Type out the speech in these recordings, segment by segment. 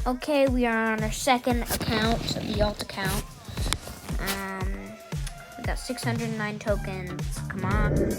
Okay, we are on our second account, the alt account. We got 609 tokens. Come on.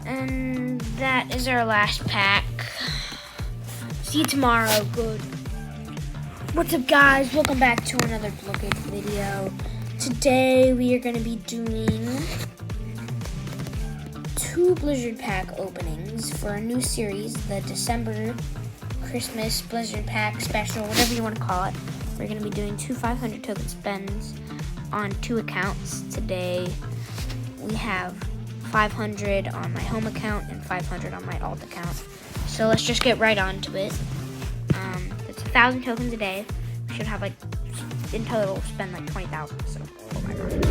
And that is our last pack. See you tomorrow. Good. What's up, guys? Welcome back to another Blockade video. Today we are going to be doing 2 Blizzard Pack openings for a new series, the December Christmas Blizzard Pack special, whatever you want to call it. We're going to be doing 2 500 token spends on 2 accounts. Today we have 500 on my home account and 500 on my alt account. So let's just get right on to it. It's 1,000 tokens a day. We should have in total spend 20,000. So, oh my god.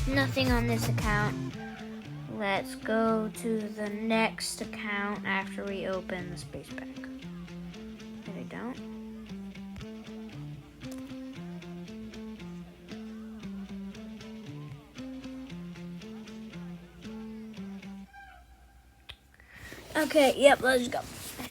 Nothing on this account. Let's go to the next account after we open the space pack. There we don't. Okay, yep, let's go.